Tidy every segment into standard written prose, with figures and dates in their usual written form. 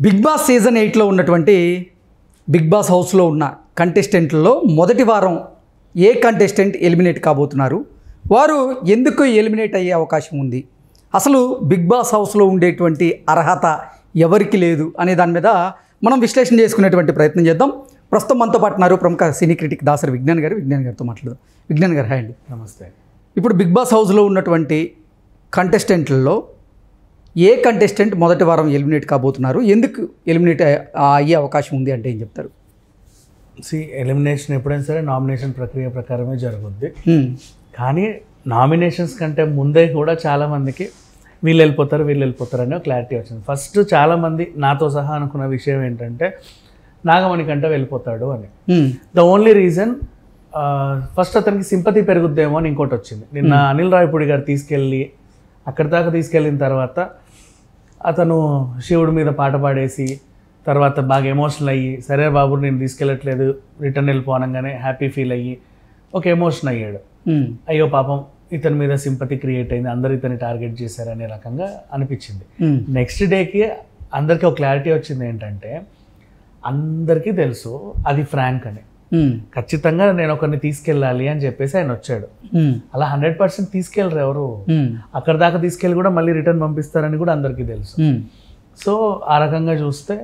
Big boss season 8లో ఉన్నటువంటి big boss హౌస్లో ఉన్న కంటెస్టెంట్లలో మొదటి వారం ఏ కంటెస్టెంట్ ఎలిమినేట్ కాబోతున్నారు, వారు ఎందుకు ఎలిమినేట్ అయ్యే అవకాశం ఉంది, అసలు బిగ్ బాస్ హౌస్లో ఉండేటువంటి అర్హత ఎవరికి లేదు అనే దాని మీద మనం విశ్లేషణ చేసుకునేటువంటి ప్రయత్నం చేద్దాం. ప్రస్తుతం మనతో పాటు ఉన్నారు ప్రముఖ సినీ క్రిటిక్ దాసరి విజ్ఞాన్ గారితో మాట్లాడదాం. విజ్ఞాన్ గారు, హాయ్ అండి. నమస్తే. ఇప్పుడు బిగ్ బాస్ హౌస్లో ఉన్నటువంటి కంటెస్టెంట్లలో ఏ కంటెస్టెంట్ మొదటి వారం ఎలిమినేట్ కాబోతున్నారు, ఎందుకు ఎలిమినేట్ అయ్యే అవకాశం ఉంది అంటే ఏం చెప్తారు? ఎలిమినేషన్ ఎప్పుడైనా సరే నామినేషన్ ప్రక్రియ ప్రకారమే జరుగుద్ది. కానీ నామినేషన్స్ కంటే ముందే కూడా చాలామందికి వీళ్ళు వెళ్ళిపోతారు అనే క్లారిటీ వచ్చింది. ఫస్ట్ చాలామంది నాతో సహా అనుకున్న విషయం ఏంటంటే నాగమణి కంటే వెళ్ళిపోతాడు అని. ద ఓన్లీ రీజన్ ఫస్ట్ అతనికి సింపతి పెరుగుద్దేమో అని ఇంకోటి వచ్చింది. నిన్న అనిల్ రావిపూడి గారు తీసుకెళ్ళి అక్కడి దాకా తీసుకెళ్ళిన తర్వాత అతను శివుడి మీద పాట పాడేసి తర్వాత బాగా ఎమోషనల్ అయ్యి, సరే బాబు నేను తీసుకెళ్ళట్లేదు రిటర్న్ వెళ్ళిపోనగానే హ్యాపీ ఫీల్ అయ్యి ఒక ఎమోషన్ అయ్యాడు. అయ్యో పాపం ఇతని మీద సింపతి క్రియేట్ అయింది, అందరు ఇతన్ని టార్గెట్ చేశారు అనే రకంగా అనిపించింది. నెక్స్ట్ డేకి అందరికీ ఒక క్లారిటీ వచ్చింది ఏంటంటే అందరికీ తెలుసు అది ఫ్రాంక్ అని. ఖచ్చితంగా నేను ఒకరిని తీసుకెళ్ళాలి అని చెప్పేసి ఆయన వచ్చాడు. అలా 100% తీసుకెళ్ళరు ఎవరు, అక్కడ దాకా తీసుకెళ్ళి కూడా మళ్ళీ రిటర్న్ పంపిస్తారని కూడా అందరికీ తెలుసు. సో ఆ రకంగా చూస్తే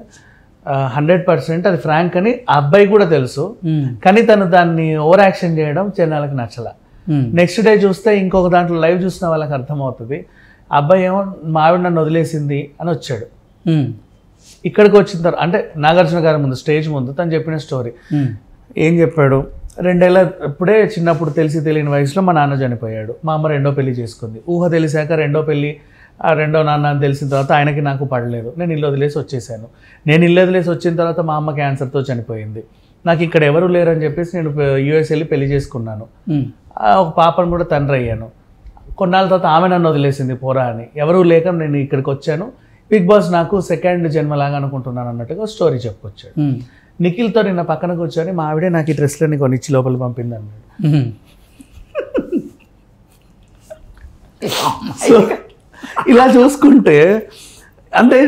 100% అది ఫ్రాంక్ అని ఆ అబ్బాయి కూడా తెలుసు. కానీ తను దాన్ని ఓవర్ యాక్షన్ చేయడం జనాలకు నచ్చల. నెక్స్ట్ డే చూస్తే ఇంకొక దాంట్లో లైవ్ చూసిన వాళ్ళకి అర్థమవుతుంది, అబ్బాయి ఏమో మా ఆవిడ నన్ను వదిలేసింది అని వచ్చాడు. ఇక్కడికి వచ్చిన తర్వాత అంటే నాగార్జున గారి ముందు స్టేజ్ ముందు తను చెప్పిన స్టోరీ ఏం చెప్పాడు, 2 ఏళ్ళ అప్పుడే చిన్నప్పుడు తెలిసి తెలియని వయసులో మా నాన్న చనిపోయాడు, మా అమ్మ రెండో పెళ్లి చేసుకుంది, ఊహ తెలిసాక రెండో పెళ్లి రెండో నాన్న అని తెలిసిన తర్వాత ఆయనకి నాకు పడలేదు, నేను ఇల్లు వదిలేసి వచ్చేసాను. నేను ఇల్లు వదిలేసి వచ్చిన తర్వాత మా అమ్మ క్యాన్సర్తో చనిపోయింది, నాకు ఇక్కడ ఎవరు లేరని చెప్పేసి నేను యూఎస్ వెళ్ళి పెళ్లి చేసుకున్నాను, ఒక పాపను కూడా తండ్రి అయ్యాను. కొన్నాళ్ళ తర్వాత ఆమె నన్ను వదిలేసింది పోరా అని, ఎవరూ లేక నేను ఇక్కడికి వచ్చాను, బిగ్ బాస్ నాకు సెకండ్ జన్మలాగా అనుకుంటున్నాను అన్నట్టుగా స్టోరీ చెప్పుకొచ్చాడు. నిఖిల్తో నిన్న పక్కన కూర్చొని మా ఆవిడే నాకు ఈ డ్రెస్లని కొనిచ్చి లోపల పంపింది అన్నాడు. సో ఇలా చూసుకుంటే అంటే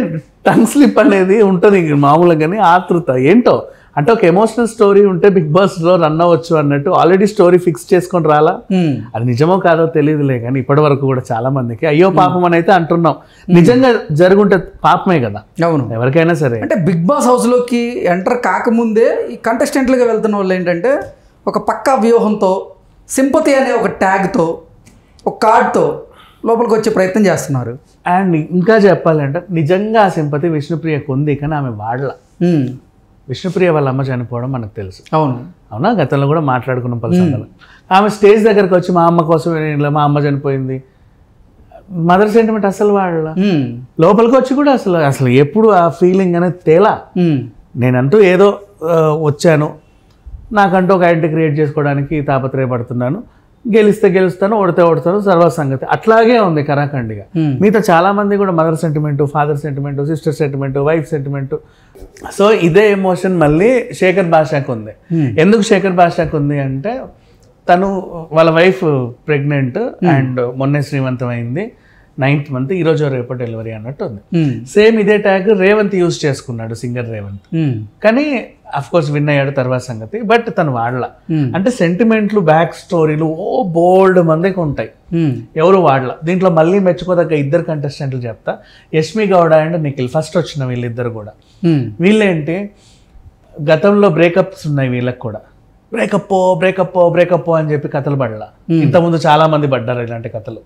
టంగ్ స్లిప్ అనేది ఉంటుంది మామూలుగా, కానీ ఆతృత ఏంటో అంటే ఒక ఎమోషనల్ స్టోరీ ఉంటే బిగ్ బాస్లో రన్ అవ్వచ్చు అన్నట్టు ఆల్రెడీ స్టోరీ ఫిక్స్ చేసుకొని రాలా. అది నిజమో కాదో తెలియదులే, కానీ ఇప్పటి వరకు కూడా చాలా మందికి అయ్యో పాపం అని అయితే అంటున్నాం. నిజంగా జరుగుంటే పాపమే కదా, అవును, ఎవరికైనా సరే. అంటే బిగ్ బాస్ హౌస్లోకి ఎంటర్ కాకముందే ఈ కంటెస్టెంట్లుగా వెళ్తున్న వాళ్ళు ఏంటంటే ఒక పక్కా వ్యూహంతో, సింపతి అనే ఒక ట్యాగ్తో, ఒక కార్డ్తో లోపలికి వచ్చే ప్రయత్నం చేస్తున్నారు. అండ్ ఇంకా చెప్పాలంటే నిజంగా ఆ సింపతి విష్ణుప్రియకు ఉంది, కానీ ఆమె వాడల. విష్ణుప్రియ వాళ్ళ అమ్మ చనిపోవడం మనకు తెలుసు, అవునా, గతంలో కూడా మాట్లాడుకున్నాం పలు సంఘాలు. ఆమె స్టేజ్ దగ్గరకు వచ్చి మా అమ్మ కోసం మా అమ్మ చనిపోయింది, మదర్ సెంటిమెంట్ అసలు వాళ్ళ లోపలికి వచ్చి కూడా అసలు ఎప్పుడు ఆ ఫీలింగ్ అనేది తేలా. నేనంటూ ఏదో వచ్చాను, నాకంటూ ఒక ఐడెంటిటీ క్రియేట్ చేసుకోవడానికి తాపత్రయపడుతున్నాను, గెలిస్తే గెలుస్తాను, ఓడతాను, సర్వసంగతి అట్లాగే ఉంది కరాఖండిగా. మిగతా చాలా మంది కూడా mother sentiment, father sentiment, sister sentiment, wife sentiment. So ఇదే ఎమోషన్ మళ్ళీ శేఖర్ భాషకు ఉంది. ఎందుకు శేఖర్ భాషకు ఉంది అంటే తను వాళ్ళ వైఫ్ ప్రెగ్నెంట్ అండ్ మొన్నే శ్రీమంతం అయింది, 9th month, ఈరోజు రేపటి డెలివరీ అన్నట్టు ఉంది. సేమ్ ఇదే ట్యాగ్ రేవంత్ యూజ్ చేసుకున్నాడు, సింగర్ రేవంత్. కానీ అఫ్ కోర్స్ విన్ అయ్యాడు తర్వాత సంగతి, బట్ తను వాడలా. అంటే సెంటిమెంట్లు, బ్యాక్ స్టోరీలు బోల్డ్ మందికి ఉంటాయి, ఎవరు వాడలా. దీంట్లో మళ్ళీ మెచ్చుకోదగ్గ 2 కంటెస్టెంట్లు చెప్తా, యష్మి గౌడ అండ్ నిఖిల్. ఫస్ట్ వచ్చిన వీళ్ళిద్దరు కూడా, వీళ్ళేంటి గతంలో బ్రేకప్స్ ఉన్నాయి వీళ్ళకి కూడా, బ్రేకప్ అని చెప్పి కథలు పడలా. ఇంతకుముందు చాలా మంది పడ్డారు ఇలాంటి కథలు.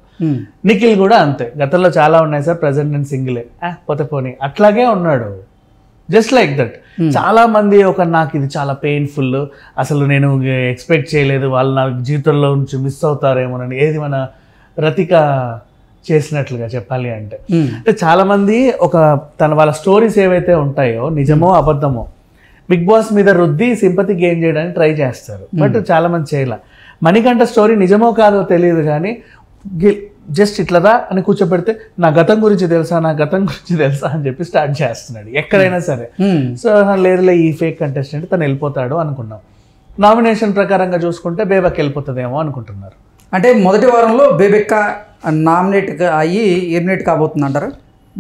నిఖిల్ కూడా అంతే, గతంలో చాలా ఉన్నాయి సార్, ప్రజెంట్ నేను సింగిలే, పోతే పోనీ అట్లాగే ఉన్నాడు, జస్ట్ లైక్ దట్. చాలా మంది నాకు ఇది చాలా పెయిన్ఫుల్, అసలు నేను ఎక్స్పెక్ట్ చేయలేదు, వాళ్ళు నా జీవితంలో నుంచి మిస్ అవుతారేమోనని, ఏది మన రతిక చేసినట్లుగా చెప్పాలి అంటే. అంటే చాలా మంది వాళ్ళ స్టోరీస్ ఏవైతే ఉంటాయో నిజమో అబద్ధమో బిగ్ బాస్ మీద రుద్ది సింపతి గెయిన్ చేయడానికి ట్రై చేస్తారు, బట్ చాలా మంది చేయలే. మణికంఠ స్టోరీ నిజమో కాదో తెలియదు, కానీ జస్ట్ ఇట్లదా అని కూర్చోబెడితే నా గతం గురించి తెలుసా అని చెప్పి స్టార్ట్ చేస్తున్నాడు ఎక్కడైనా సరే. సో లేదులే ఈ ఫేక్ కంటెస్టెంట్ తను వెళ్ళిపోతాడు అనుకున్నాం. నామినేషన్ ప్రకారంగా చూసుకుంటే బేబక్ వెళ్ళిపోతుందేమో అనుకుంటున్నారు. అంటే మొదటి వారంలో బేబెక్క నామినేట్ అయ్యి ఎలిమినేట్ కాబోతుంది అంటారు.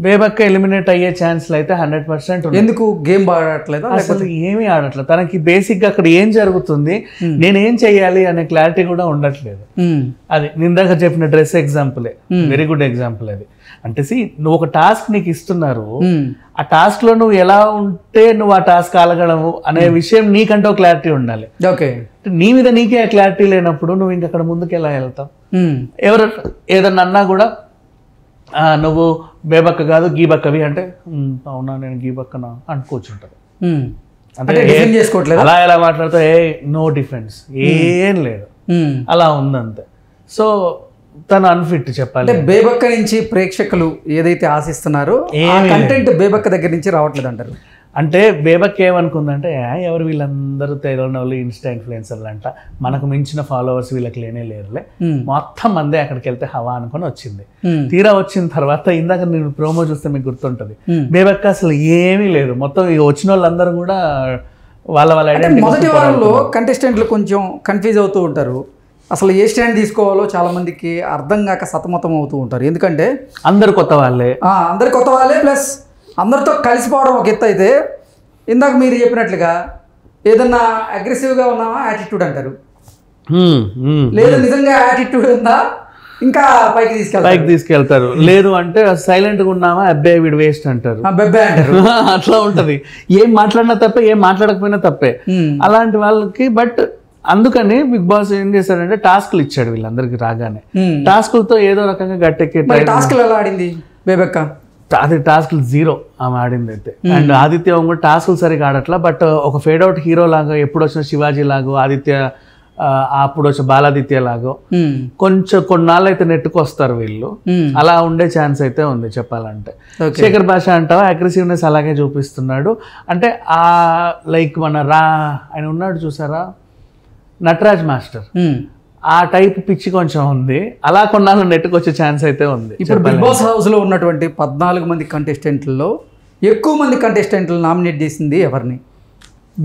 బేబక్క ఎలిమినేట్ అయ్యే ఛాన్స్లు అయితే 100% ఉన్నాయి. ఎందుకు గేమ్ ఆడట్లేదా? అసలు ఏమీ ఆడట్లేదు. తనకి బేసిక్ గా అక్కడ ఏం జరుగుతుంది, నేనేం చెయ్యాలి అనే క్లారిటీ కూడా ఉండట్లేదు. అది నిందాక చెప్పిన డ్రెస్ ఎగ్జాంపులే వెరీ గుడ్ ఎగ్జాంపుల్. అది అంటే నువ్వు ఒక టాస్క్ నీకు ఇస్తున్నారు, ఆ టాస్క్ లో నువ్వు ఎలా ఉంటే నువ్వు ఆ టాస్క్ ఆలగడము అనే విషయం నీకంటూ క్లారిటీ ఉండాలి. ఓకే, నీ మీద నీకే క్లారిటీ లేనప్పుడు నువ్వు ఇంకక్కడ ముందుకు ఎలా వెళ్తావు? ఎవరు ఏదన్నా అన్నా కూడా నువ్వు బేబక్క కాదు గీబక్కవి అంటే అవునా నేను గీబక్కనా అని కూర్చుంటారు. అలా ఎలా మాట్లాడుతావు? నో డిఫెన్స్, ఏం లేదు, అలా ఉందంతే. సో తను అన్ఫిట్ చెప్పాలి. బేబక్క నుంచి ప్రేక్షకులు ఏదైతే ఆశిస్తున్నారో ఆ కంటెంట్ బేబక్క దగ్గర నుంచి రావట్లేదు అంటారు. అంటే బేబక్ ఏమనుకుందంటే ఎవరు వీళ్ళందరూ తెలియని వాళ్ళు ఇన్స్టా ఇన్ఫ్లుయెన్సర్లు అంట, మనకు మించిన ఫాలోవర్స్ వీళ్ళకి లేనే లేరులే, మొత్తం మందే అక్కడికి వెళ్తే హవా అనుకొని వచ్చింది. తీరా వచ్చిన తర్వాత ఇందాక నేను ప్రోమో చూస్తే మీకు గుర్తుంటది, బేబక్ అసలు ఏమీ లేదు, మొత్తం వచ్చిన వాళ్ళందరూ కూడా వాళ్ళ ఐడెంటిటీ. మొదటి వారంలో కంటెస్టెంట్లు కొంచెం కన్ఫ్యూజ్ అవుతూ ఉంటారు, అసలు ఏ స్టాండ్ తీసుకోవాలో చాలా మందికి అర్థం కాక సతమతం అవుతూ ఉంటారు. ఎందుకంటే అందరు కొత్త వాళ్ళే ప్లస్ అందరితో కలిసిపోవడం ఒక ఎత్తు అయితే, ఇందాక మీరు చెప్పినట్లుగా ఏదన్నా అగ్రెసివ్గా ఉన్నామా యాటిట్యూడ్ అంటారు, లేదు నిజంగా యాటిట్యూడ్ ఉందా ఇంకా పైకి తీసుకెళ్తారు, లేదు అంటే సైలెంట్గా ఉన్నామా అబ్బాయి వీడు వేస్ట్ అంటారు, అట్లా ఉంటది. ఏం మాట్లాడినా తప్పే, ఏం మాట్లాడకపోయినా తప్పే అలాంటి వాళ్ళకి. బట్ అందుకని బిగ్ బాస్ ఏం చేశాడంటే టాస్క్లు ఇచ్చాడు వీళ్ళందరికీ రాగానే. టాస్కులతో ఏదో రకంగా గట్టెక్కే. టాస్క్లు ఎలా ఆడింది బేబక్క? అది టాస్క్లు 0 ఆమె ఆడింది అయితే. అండ్ ఆదిత్య కూడా టాస్క్లు సరిగా ఆడట్లా, బట్ ఒక ఫేడ్ అవుట్ హీరో లాగా ఎప్పుడు వచ్చిన శివాజీ లాగో, ఆదిత్య అప్పుడు వచ్చే బాలాదిత్య లాగో కొంచెం కొన్నాళ్ళు అయితే నెట్టుకొస్తారు వీళ్ళు. అలా ఉండే ఛాన్స్ అయితే ఉంది చెప్పాలంటే. శేఖర్ భాష అంటావా అగ్రెసివ్నెస్ అలాగే చూపిస్తున్నాడు. అంటే ఆ లైక్ మన ఆయన ఉన్నాడు చూసారా నటరాజ్ మాస్టర్, ఆ టైప్ పిచ్చి కొంచెం ఉంది. అలా కొన్నాళ్ళు నెట్టుకొచ్చే ఛాన్స్ అయితే ఉంది. ఇప్పుడు బిగ్ బాస్ హౌస్లో ఉన్నటువంటి 14 మంది కంటెస్టెంట్లలో ఎక్కువ మంది కంటెస్టెంట్లు నామినేట్ చేసింది ఎవరిని?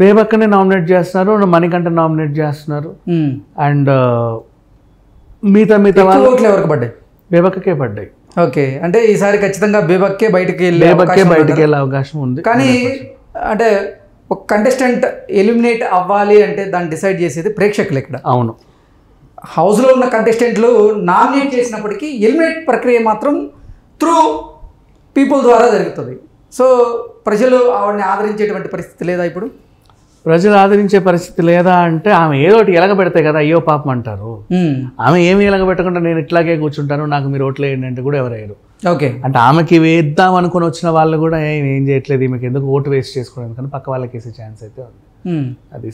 బేబక్కనే నామినేట్ చేస్తున్నారు, మణికంఠ నామినేట్ చేస్తున్నారు. అండ్ మిగతా ఓట్లు ఎవరికి పడ్డాయి? బేబక్కకే పడ్డాయి. ఓకే, అంటే ఈసారి ఖచ్చితంగా బేబక్కే బయటకి వెళ్ళే అవకాశం ఉంది. కానీ అంటే ఒక కంటెస్టెంట్ ఎలిమినేట్ అవ్వాలి అంటే దాన్ని డిసైడ్ చేసేది ప్రేక్షకులు ఇక్కడ. అవును, హౌస్లో ఉన్న కంటెస్టెంట్లు నామినేట్ చేసినప్పటికీ ఎలిమినేట్ ప్రక్రియ మాత్రం త్రూ పీపుల్ ద్వారా జరుగుతుంది. సో ప్రజలు ఆవిడని ఆదరించేటువంటి పరిస్థితి లేదా? ఇప్పుడు ప్రజలు ఆదరించే పరిస్థితి లేదా అంటే ఆమె ఏదో ఒకటి ఎలగబెడితే కదా అయ్యో పాపం అంటారు. ఆమె ఏమి ఎలగబెట్టకుండా నేను ఇట్లాగే కూర్చుంటాను నాకు మీరు ఓట్లు వేయండి అంటే కూడా ఎవరు వేయరు. ఓకే, అంటే ఆమెకి వేద్దాం అనుకుని వచ్చిన వాళ్ళు కూడా ఏం చేయట్లేదు, ఈమెకి ఎందుకు ఓటు వేస్ట్ చేసుకోవడానికి కానీ పక్క వాళ్ళకి వేసే ఛాన్స్ అయితే ఉంది. అది